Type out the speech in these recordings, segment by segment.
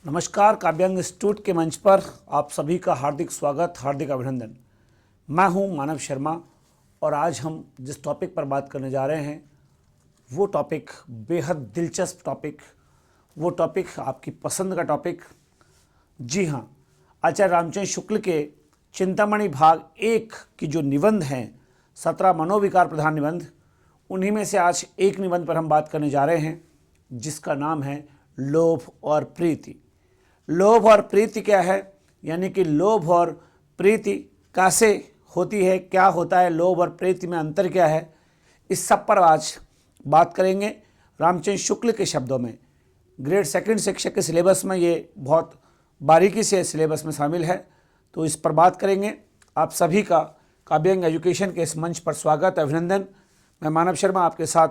नमस्कार, काव्यांग इंस्टीट्यूट के मंच पर आप सभी का हार्दिक स्वागत, हार्दिक अभिनंदन। मैं हूं मानव शर्मा और आज हम जिस टॉपिक पर बात करने जा रहे हैं वो टॉपिक बेहद दिलचस्प टॉपिक, वो टॉपिक आपकी पसंद का टॉपिक। जी हाँ, आचार्य रामचंद्र शुक्ल के चिंतामणि भाग 1 की जो निबंध हैं 17 मनोविकार प्रधान निबंध, उन्हीं में से आज एक निबंध पर हम बात करने जा रहे हैं जिसका नाम है लोभ और प्रीति। लोभ और प्रीति क्या है, यानी कि लोभ और प्रीति कैसे होती है, क्या होता है, लोभ और प्रीति में अंतर क्या है, इस सब पर आज बात करेंगे रामचंद्र शुक्ल के शब्दों में। ग्रेड 2 शिक्षक के सिलेबस में ये बहुत बारीकी से सिलेबस में शामिल है, तो इस पर बात करेंगे। आप सभी का काव्यांग एजुकेशन के इस मंच पर स्वागत, अभिनंदन। मैं मानव शर्मा आपके साथ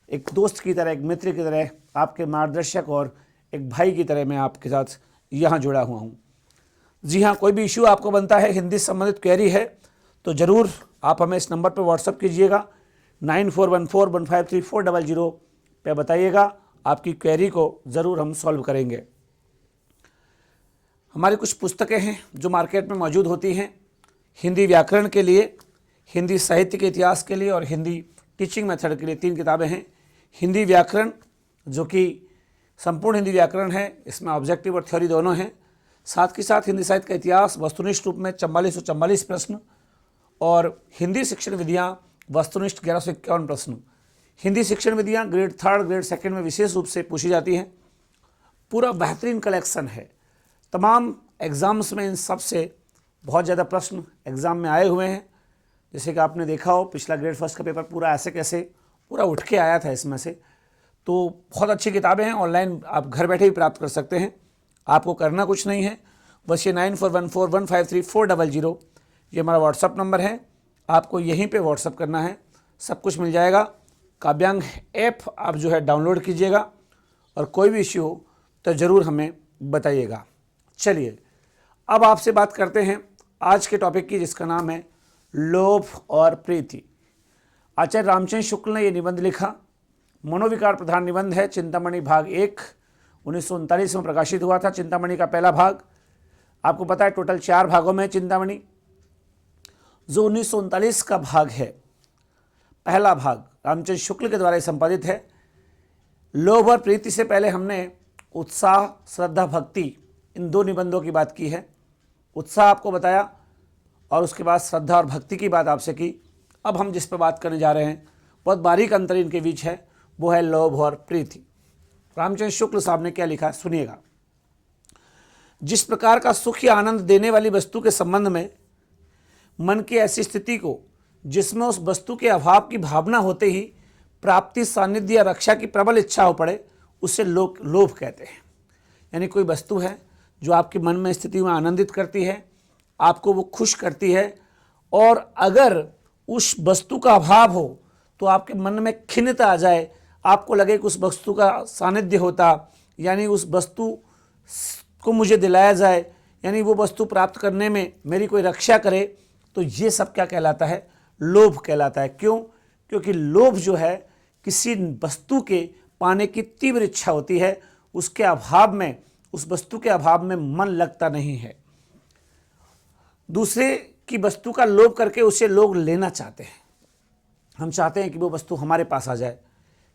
एक दोस्त की तरह, एक मित्र की तरह, आपके मार्गदर्शक और एक भाई की तरह मैं आपके साथ यहाँ जुड़ा हुआ हूँ। जी हाँ, कोई भी इशू आपको बनता है, हिंदी संबंधित क्वेरी है, तो ज़रूर आप हमें इस नंबर पर व्हाट्सअप कीजिएगा 9414153400 पे बताइएगा। आपकी क्वेरी को ज़रूर हम सॉल्व करेंगे। हमारी कुछ पुस्तकें हैं जो मार्केट में मौजूद होती हैं हिंदी व्याकरण के लिए, हिंदी साहित्य के इतिहास के लिए और हिंदी टीचिंग मेथड के लिए। 3 किताबें हैं। हिंदी व्याकरण जो कि संपूर्ण हिंदी व्याकरण है, इसमें ऑब्जेक्टिव और थ्योरी दोनों हैं। साथ ही साथ हिंदी साहित्य का इतिहास वस्तुनिष्ठ रूप में 4444 प्रश्न और हिंदी शिक्षण विधियाँ वस्तुनिष्ठ 1151 प्रश्न। हिंदी शिक्षण विधियाँ ग्रेड 3, ग्रेड 2 में विशेष रूप से पूछी जाती हैं। पूरा बेहतरीन कलेक्शन है। तमाम एग्ज़ाम्स में इन सब से बहुत ज़्यादा प्रश्न एग्ज़ाम में आए हुए हैं। जैसे कि आपने देखा हो, पिछला ग्रेड 1 का पेपर पूरा ऐसे कैसे पूरा उठ के आया था इसमें से। तो बहुत अच्छी किताबें हैं, ऑनलाइन आप घर बैठे ही प्राप्त कर सकते हैं। आपको करना कुछ नहीं है, बस ये 9414153400 ये हमारा व्हाट्सअप नंबर है। आपको यहीं पे व्हाट्सअप करना है, सब कुछ मिल जाएगा। काव्यांग ऐप आप जो है डाउनलोड कीजिएगा और कोई भी इश्यू हो तो ज़रूर हमें बताइएगा। चलिए अब आपसे बात करते हैं आज के टॉपिक की, जिसका नाम है लोभ और प्रीति। आचार्य रामचंद्र शुक्ल ने यह निबंध लिखा, मनोविकार प्रधान निबंध है। चिंतामणि भाग 1 1939 में प्रकाशित हुआ था। चिंतामणि का पहला भाग, आपको पता है टोटल 4 भागों में चिंतामणि। जो 1939 का भाग है, पहला भाग रामचंद्र शुक्ल के द्वारा संपादित है। लोभ और प्रीति से पहले हमने उत्साह, श्रद्धा, भक्ति, इन 2 निबंधों की बात की है। उत्साह आपको बताया और उसके बाद श्रद्धा और भक्ति की बात आपसे की। अब हम जिस पर बात करने जा रहे हैं, बहुत बारीक अंतर इनके बीच है, वो है लोभ और प्रीति। रामचंद्र शुक्ल साहब ने क्या लिखा है, सुनिएगा। जिस प्रकार का सुख या आनंद देने वाली वस्तु के संबंध में मन की ऐसी स्थिति को जिसमें उस वस्तु के अभाव की भावना होते ही प्राप्ति, सानिध्य या रक्षा की प्रबल इच्छा हो पड़े, उसे लोभ कहते हैं। यानी कोई वस्तु है जो आपके मन में स्थिति में आनंदित करती है, आपको वो खुश करती है, और अगर उस वस्तु का अभाव हो तो आपके मन में खिन्नता आ जाए, आपको लगे कि उस वस्तु का सानिध्य होता, यानी उस वस्तु को मुझे दिलाया जाए, यानी वो वस्तु प्राप्त करने में मेरी कोई रक्षा करे, तो ये सब क्या कहलाता है, लोभ कहलाता है। क्यों? क्योंकि लोभ जो है किसी वस्तु के पाने की तीव्र इच्छा होती है, उसके अभाव में, उस वस्तु के अभाव में मन लगता नहीं है। दूसरे की वस्तु का लोभ करके उसे लोग लेना चाहते हैं। हम चाहते हैं कि वो वस्तु हमारे पास आ जाए।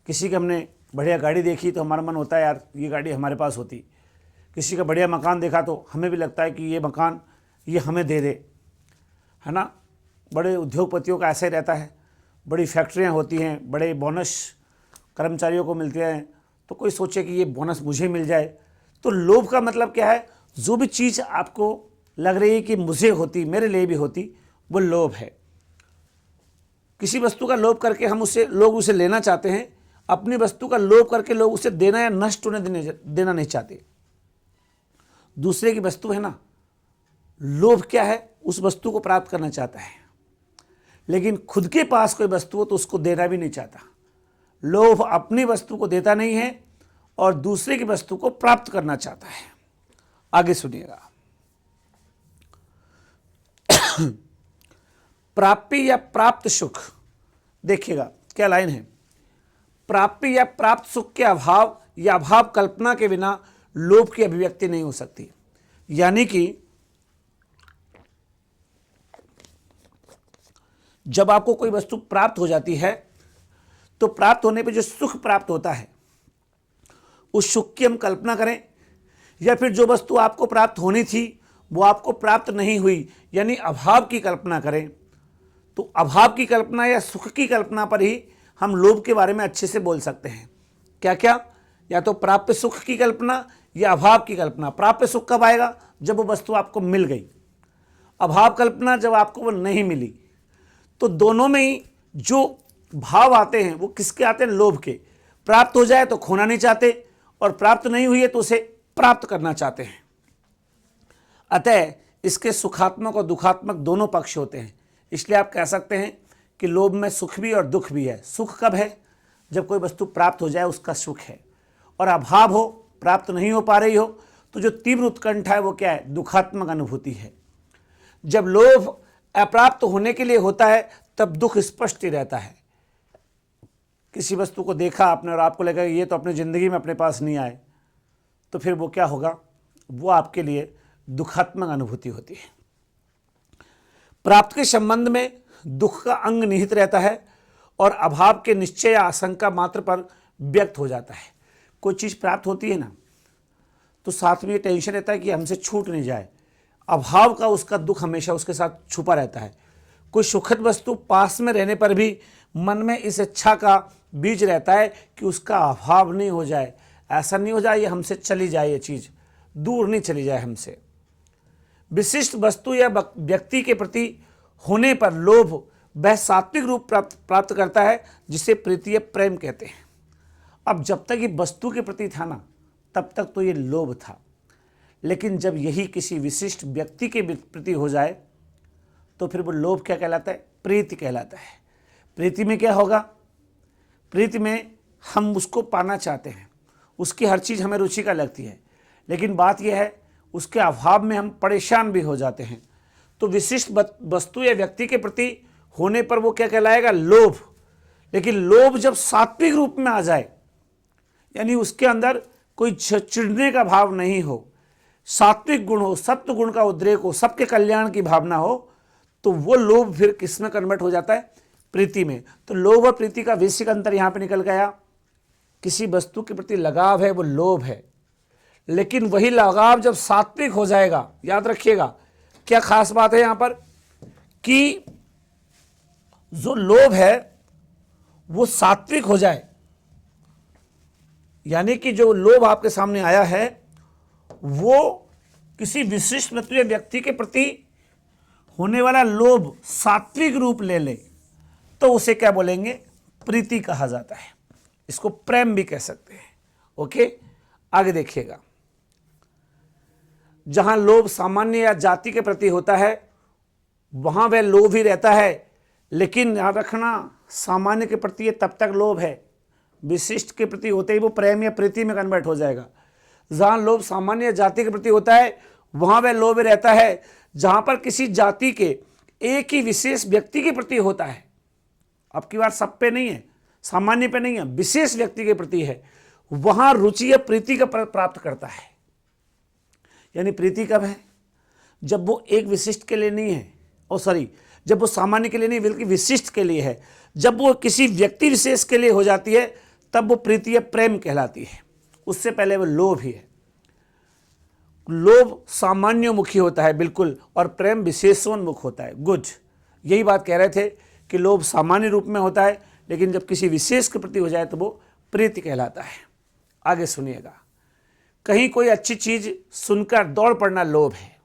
किसी की हमने बढ़िया गाड़ी देखी तो हमारा मन होता है यार ये गाड़ी हमारे पास होती। किसी का बढ़िया मकान देखा तो हमें भी लगता है कि ये मकान ये हमें दे दे, है ना। बड़े उद्योगपतियों का ऐसा ही रहता है, बड़ी फैक्ट्रियाँ होती हैं, बड़े बोनस कर्मचारियों को मिलते हैं, तो कोई सोचे कि ये बोनस मुझे मिल जाए। तो लोभ का मतलब क्या है, जो भी चीज़ आपको लग रही है कि मुझे होती, मेरे लिए भी होती, वो लोभ है। किसी वस्तु का लोभ करके लोग उसे लेना चाहते हैं। अपनी वस्तु का लोभ करके लोग उसे देना या नष्ट होने देना नहीं चाहते। दूसरे की वस्तु है ना, लोभ क्या है, उस वस्तु को प्राप्त करना चाहता है, लेकिन खुद के पास कोई वस्तु हो तो उसको देना भी नहीं चाहता। लोभ अपनी वस्तु को देता नहीं है और दूसरे की वस्तु को प्राप्त करना चाहता है। आगे सुनिएगा। प्राप्ति या प्राप्त सुख, देखिएगा क्या लाइन है। प्राप्ति या प्राप्त सुख के अभाव या अभाव कल्पना के बिना लोभ की अभिव्यक्ति नहीं हो सकती। यानी कि जब आपको कोई वस्तु प्राप्त हो जाती है तो प्राप्त होने पे जो सुख प्राप्त होता है उस सुख की हम कल्पना करें, या फिर जो वस्तु आपको प्राप्त होनी थी वो आपको प्राप्त नहीं हुई यानी अभाव की कल्पना करें, तो अभाव की कल्पना या सुख की कल्पना पर ही हम लोभ के बारे में अच्छे से बोल सकते हैं। क्या क्या? या तो प्राप्त सुख की कल्पना या अभाव की कल्पना। प्राप्त सुख कब आएगा? जब वो वस्तु आपको मिल गई। अभाव कल्पना जब आपको वो नहीं मिली। तो दोनों में ही जो भाव आते हैं वो किसके आते हैं? लोभ के। प्राप्त हो जाए तो खोना नहीं चाहते, और प्राप्त नहीं हुई है तो उसे प्राप्त करना चाहते हैं। अतः इसके सुखात्मक और दुखात्मक दोनों पक्ष होते हैं। इसलिए आप कह सकते हैं कि लोभ में सुख भी और दुख भी है। सुख कब है? जब कोई वस्तु प्राप्त हो जाए उसका सुख है, और अभाव हो, प्राप्त नहीं हो पा रही हो, तो जो तीव्र उत्कंठा है वो क्या है? दुखात्मक अनुभूति है। जब लोभ अप्राप्त होने के लिए होता है तब दुख स्पष्ट ही रहता है। किसी वस्तु को देखा आपने और आपको लगा ये तो अपनी ज़िंदगी में अपने पास नहीं आए, तो फिर वो क्या होगा? वो आपके लिए दुखात्मक अनुभूति होती है। प्राप्त के संबंध में दुख का अंग निहित रहता है और अभाव के निश्चय या आशंका मात्र पर व्यक्त हो जाता है। कोई चीज़ प्राप्त होती है ना, तो साथ में ये टेंशन रहता है कि हमसे छूट नहीं जाए। अभाव का उसका दुख हमेशा उसके साथ छुपा रहता है। कोई सुखद वस्तु पास में रहने पर भी मन में इस इच्छा का बीज रहता है कि उसका अभाव नहीं हो जाए, ऐसा नहीं हो जाए ये हमसे चली जाए, ये चीज़ दूर नहीं चली जाए हमसे। विशिष्ट वस्तु या व्यक्ति के प्रति होने पर लोभ वह सात्विक रूप प्राप्त करता है जिसे प्रीति या प्रेम कहते हैं। अब जब तक ये वस्तु के प्रति था ना, तब तक तो ये लोभ था, लेकिन जब यही किसी विशिष्ट व्यक्ति के प्रति हो जाए तो फिर वो लोभ क्या कहलाता है? प्रीति कहलाता है। प्रीति में क्या होगा? प्रीति में हम उसको पाना चाहते हैं, उसकी हर चीज़ हमें रुचि का लगती है, लेकिन बात यह है उसके अभाव में हम परेशान भी हो जाते हैं। तो विशिष्ट वस्तु या व्यक्ति के प्रति होने पर वो क्या कहलाएगा? लोभ। लेकिन लोभ जब सात्विक रूप में आ जाए, यानी उसके अंदर कोई चिढ़ने का भाव नहीं हो, सात्विक गुण हो, सत्व गुण का उद्रेक हो, सबके कल्याण की भावना हो, तो वो लोभ फिर किस में कन्वर्ट हो जाता है? प्रीति में। तो लोभ और प्रीति का वैश्विक अंतर यहां पे निकल गया। किसी वस्तु के प्रति लगाव है वो लोभ है, लेकिन वही लगाव जब सात्विक हो जाएगा, याद रखिएगा क्या खास बात है यहां पर, कि जो लोभ है वो सात्विक हो जाए, यानी कि जो लोभ आपके सामने आया है वो किसी विशिष्ट वस्तु या व्यक्ति के प्रति होने वाला लोभ सात्विक रूप ले ले, तो उसे क्या बोलेंगे? प्रीति कहा जाता है। इसको प्रेम भी कह सकते हैं। ओके, आगे देखिएगा। जहां लोभ सामान्य या जाति के प्रति होता है वहां वह लोभ ही रहता है, लेकिन याद रखना सामान्य के प्रति ये तब तक लोभ है, विशिष्ट के प्रति होते ही वो प्रेम या प्रीति में कन्वर्ट हो जाएगा। जहां लोभ सामान्य या जाति के प्रति होता है वहां वह लोभ रहता है। जहां पर किसी जाति के एक ही विशेष व्यक्ति के प्रति होता है, अब की बात सब पे नहीं है, सामान्य पे नहीं है, विशेष व्यक्ति के प्रति है, वहां रुचि या प्रीति का प्राप्त करता है। यानी प्रीति कब है? जब वो एक विशिष्ट के लिए नहीं है, जब वो सामान्य के लिए नहीं बल्कि विशिष्ट के लिए है। जब वो किसी व्यक्ति विशेष के लिए हो जाती है तब वो प्रीति या प्रेम कहलाती है। उससे पहले वो लोभ ही है। लोभ सामान्योन्मुखी होता है बिल्कुल, और प्रेम विशेषोन्मुख होता है। गुड, यही बात कह रहे थे कि लोभ सामान्य रूप में होता है, लेकिन जब किसी विशेष के प्रति हो जाए तो वो प्रीति कहलाता है। आगे सुनिएगा। कहीं कोई अच्छी चीज सुनकर दौड़ पड़ना लोभ है।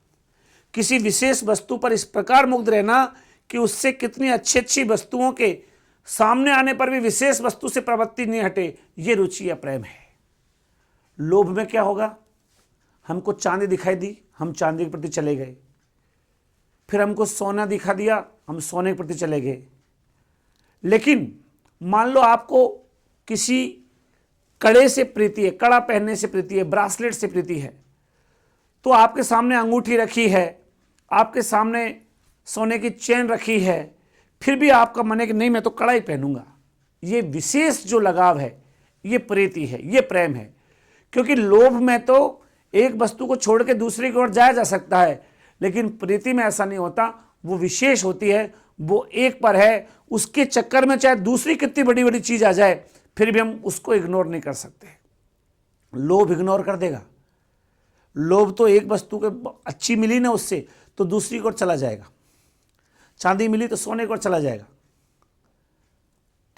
किसी विशेष वस्तु पर इस प्रकार मुग्ध रहना कि उससे कितनी अच्छी अच्छी वस्तुओं के सामने आने पर भी विशेष वस्तु से प्रवृत्ति नहीं हटे, ये रुचि या प्रेम है। लोभ में क्या होगा? हमको चांदी दिखाई दी, हम चांदी के प्रति चले गए। फिर हमको सोना दिखा दिया, हम सोने के प्रति चले गए। लेकिन मान लो आपको किसी कड़े से प्रीति है, कड़ा पहनने से प्रीति है, ब्रासलेट से प्रीति है, तो आपके सामने अंगूठी रखी है, आपके सामने सोने की चेन रखी है, फिर भी आपका मन है कि नहीं मैं तो कड़ा ही पहनूंगा। ये विशेष जो लगाव है ये प्रीति है, ये प्रेम है। क्योंकि लोभ में तो एक वस्तु को छोड़ के दूसरी की ओर जाया जा सकता है, लेकिन प्रीति में ऐसा नहीं होता। वो विशेष होती है, वो एक पर है, उसके चक्कर में चाहे दूसरी कितनी बड़ी बड़ी चीज आ जाए फिर भी हम उसको इग्नोर नहीं कर सकते। लोभ इग्नोर कर देगा। लोभ तो एक वस्तु के अच्छी मिली ना उससे तो दूसरी की ओर चला जाएगा, चांदी मिली तो सोने की ओर चला जाएगा,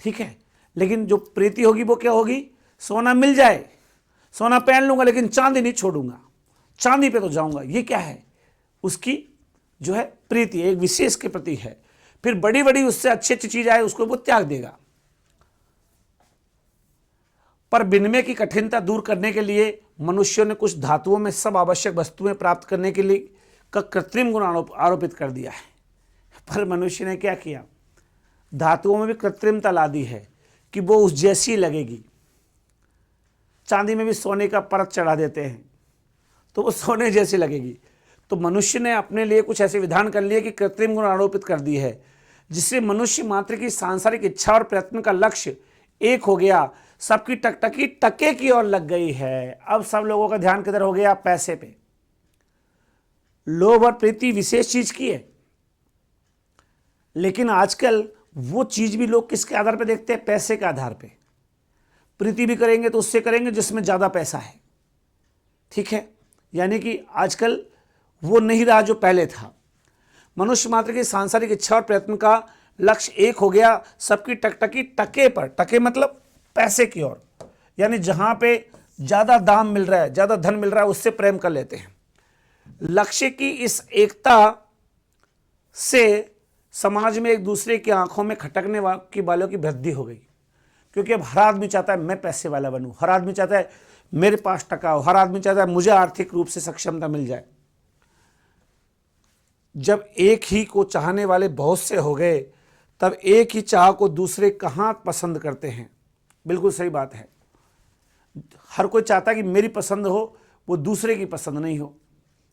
ठीक है। लेकिन जो प्रीति होगी वो क्या होगी, सोना मिल जाए, सोना पहन लूंगा लेकिन चांदी नहीं छोड़ूंगा, चांदी पे तो जाऊंगा। ये क्या है, उसकी जो है प्रीति एक विशेष के प्रति है। फिर बड़ी बड़ी उससे अच्छी अच्छी चीज आए उसको वो त्याग देगा। पर विनिमय की कठिनता दूर करने के लिए मनुष्यों ने कुछ धातुओं में सब आवश्यक वस्तुएं प्राप्त करने के लिए का कृत्रिम गुण आरोपित कर दिया है। पर मनुष्य ने क्या किया, धातुओं में भी कृत्रिमता ला दी है कि वो उस जैसी लगेगी। चांदी में भी सोने का परत चढ़ा देते हैं तो वो सोने जैसी लगेगी। तो मनुष्य ने अपने लिए कुछ ऐसे विधान कर लिए कि कृत्रिम गुण आरोपित कर दी है, जिससे मनुष्य मात्र की सांसारिक इच्छा और प्रयत्न का लक्ष्य एक हो गया। सबकी टकटकी टके की ओर लग गई है। अब सब लोगों का ध्यान किधर हो गया, पैसे पे। लोभ और प्रीति विशेष चीज की है, लेकिन आजकल वो चीज भी लोग किसके आधार पे देखते हैं, पैसे के आधार पे। प्रीति भी करेंगे तो उससे करेंगे जिसमें ज्यादा पैसा है, ठीक है। यानी कि आजकल वो नहीं रहा जो पहले था। मनुष्य मात्र की सांसारिक इच्छा और प्रयत्न का लक्ष्य एक हो गया। सबकी टकटकी टके पर, टके मतलब पैसे की ओर, यानी जहां पे ज्यादा दाम मिल रहा है, ज्यादा धन मिल रहा है, उससे प्रेम कर लेते हैं। लक्ष्य की इस एकता से समाज में एक दूसरे की आंखों में खटकने की वालों की वृद्धि हो गई, क्योंकि अब हर आदमी चाहता है मैं पैसे वाला बनूं, हर आदमी चाहता है मेरे पास टका हो, हर आदमी चाहता है मुझे आर्थिक रूप से सक्षमता मिल जाए। जब एक ही को चाहने वाले बहुत से हो गए, तब एक ही चाह को दूसरे कहां पसंद करते हैं। बिल्कुल सही बात है। हर कोई चाहता है कि मेरी पसंद हो, वो दूसरे की पसंद नहीं हो।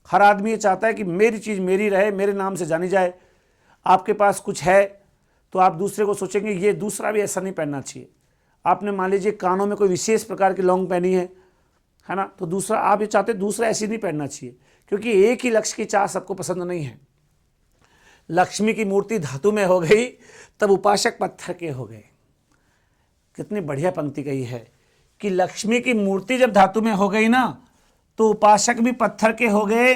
हर आदमी ये चाहता है कि मेरी चीज मेरी रहे, मेरे नाम से जानी जाए। आपके पास कुछ है तो आप दूसरे को सोचेंगे ये दूसरा भी ऐसा नहीं पहनना चाहिए। आपने मान लीजिए कानों में कोई विशेष प्रकार की लौंग पहनी है ना, तो दूसरा आप ये चाहते दूसरा ऐसी नहीं पहनना चाहिए, क्योंकि एक ही लक्ष्य की चाह सबको पसंद नहीं है। लक्ष्मी की मूर्ति धातु में हो गई तब उपासक पत्थर के हो गए। कितनी बढ़िया पंक्ति कही है कि लक्ष्मी की मूर्ति जब धातु में हो गई ना तो उपासक भी पत्थर के हो गए।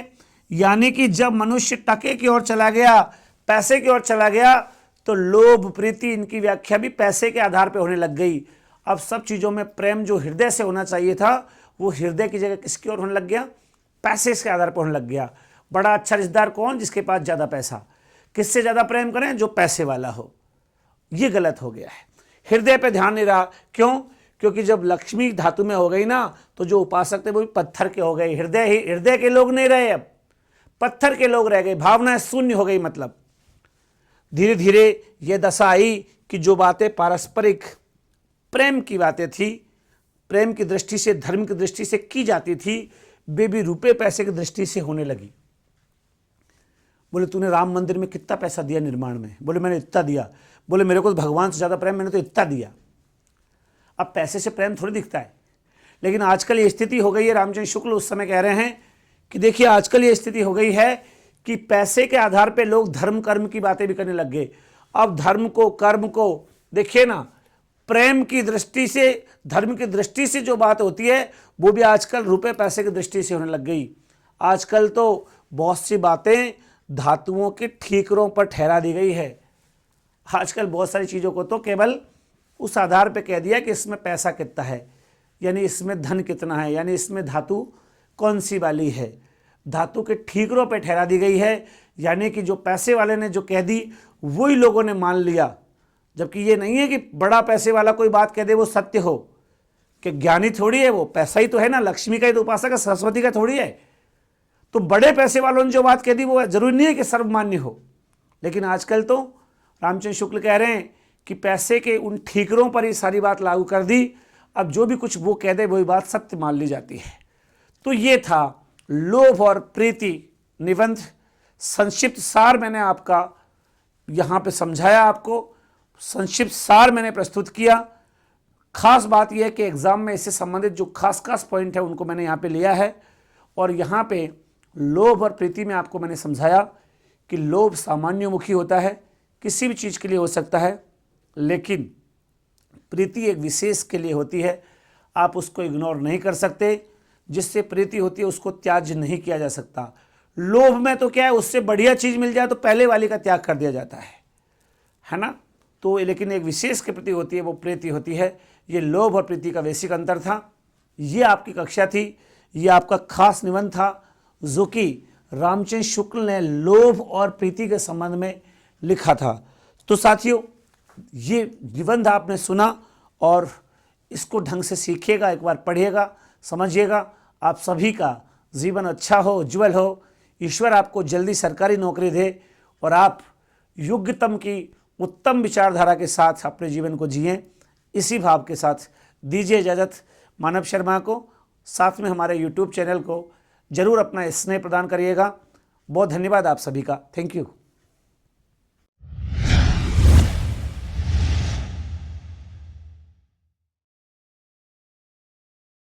यानी कि जब मनुष्य टके की ओर चला गया, पैसे की ओर चला गया, तो लोभ प्रीति इनकी व्याख्या भी पैसे के आधार पर होने लग गई। अब सब चीजों में प्रेम जो हृदय से होना चाहिए था वो हृदय की जगह किसकी ओर होने लग गया, पैसे के आधार पर होने लग गया। बड़ा अच्छा रिश्तेदार कौन, जिसके पास ज्यादा पैसा। किससे ज्यादा प्रेम करें, जो पैसे वाला हो। ये गलत हो गया है, हृदय पे ध्यान नहीं रहा। क्यों, क्योंकि जब लक्ष्मी धातु में हो गई ना तो जो उपासक थे वो भी पत्थर के हो गए। हृदय के लोग नहीं रहे, अब पत्थर के लोग रह गए। भावनाएं शून्य हो गई। मतलब धीरे धीरे ये दशा आई कि जो बातें पारस्परिक प्रेम की बातें थी, प्रेम की दृष्टि से, धर्म की दृष्टि से की जाती थी, वे भी रुपए पैसे की दृष्टि से होने लगी। बोले तूने राम मंदिर में कितना पैसा दिया निर्माण में? बोले मैंने इतना दिया। बोले मेरे को तो भगवान से ज्यादा प्रेम, मैंने तो इतना दिया। अब पैसे से प्रेम थोड़ी दिखता है। लेकिन आजकल ये स्थिति हो गई है, रामचंद्र शुक्ल उस समय कह रहे हैं कि देखिए आजकल ये स्थिति हो गई है कि पैसे के आधार पे लोग धर्म कर्म की बातें भी करने लग गए। अब धर्म को, कर्म को देखिए ना, प्रेम की दृष्टि से, धर्म की दृष्टि से जो बात होती है वो भी आजकल रुपए पैसे की दृष्टि से होने लग गई। आजकल तो बहुत सी बातें धातुओं के ठीकरों पर ठहरा दी गई है। आजकल बहुत सारी चीजों को तो केवल उस आधार पे कह दिया कि इसमें पैसा कितना है, यानी इसमें धन कितना है, यानी इसमें धातु कौन सी वाली है, धातु के ठीकरों पे ठहरा दी गई है। यानी कि जो पैसे वाले ने जो कह दी वही लोगों ने मान लिया। जबकि ये नहीं है कि बड़ा पैसे वाला कोई बात कह दे वो सत्य हो, कि ज्ञानी थोड़ी है वो, पैसा ही तो है ना, लक्ष्मी का ही तो उपासक है, सरस्वती का थोड़ी है। तो बड़े पैसे वालों ने जो बात कह दी वो जरूरी नहीं है कि सर्वमान्य हो। लेकिन आजकल तो रामचंद्र शुक्ल कह रहे हैं कि पैसे के उन ठीकरों पर ही सारी बात लागू कर दी। अब जो भी कुछ वो कह दे वही बात सत्य मान ली जाती है। तो ये था लोभ और प्रीति निबंध। संक्षिप्त सार मैंने आपका यहाँ पे समझाया, आपको संक्षिप्त सार मैंने प्रस्तुत किया। खास बात यह है कि एग्जाम में इससे संबंधित जो खास खास पॉइंट है उनको मैंने यहाँ पे लिया है और यहाँ पे लोभ और प्रीति में आपको मैंने समझाया कि लोभ सामान्यमुखी होता है, किसी भी चीज़ के लिए हो सकता है, लेकिन प्रीति एक विशेष के लिए होती है, आप उसको इग्नोर नहीं कर सकते। जिससे प्रीति होती है उसको त्याज्य नहीं किया जा सकता। लोभ में तो क्या है, उससे बढ़िया चीज़ मिल जाए तो पहले वाली का त्याग कर दिया जाता है ना। तो लेकिन एक विशेष के प्रति होती है, वो प्रीति होती है। ये लोभ और प्रीति का बेसिक अंतर था। ये आपकी कक्षा थी, ये आपका खास निबंध था जो कि रामचंद्र शुक्ल ने लोभ और प्रीति के संबंध में लिखा था। तो साथियों, ये निबंध आपने सुना और इसको ढंग से सीखिएगा, एक बार पढ़िएगा, समझिएगा। आप सभी का जीवन अच्छा हो, उज्जवल हो, ईश्वर आपको जल्दी सरकारी नौकरी दे और आप योग्यतम की उत्तम विचारधारा के साथ अपने जीवन को जिएं। इसी भाव के साथ दीजिए इजाज़त मानव शर्मा को। साथ में हमारे YouTube चैनल को जरूर अपना स्नेह प्रदान करिएगा। बहुत धन्यवाद आप सभी का। Thank you.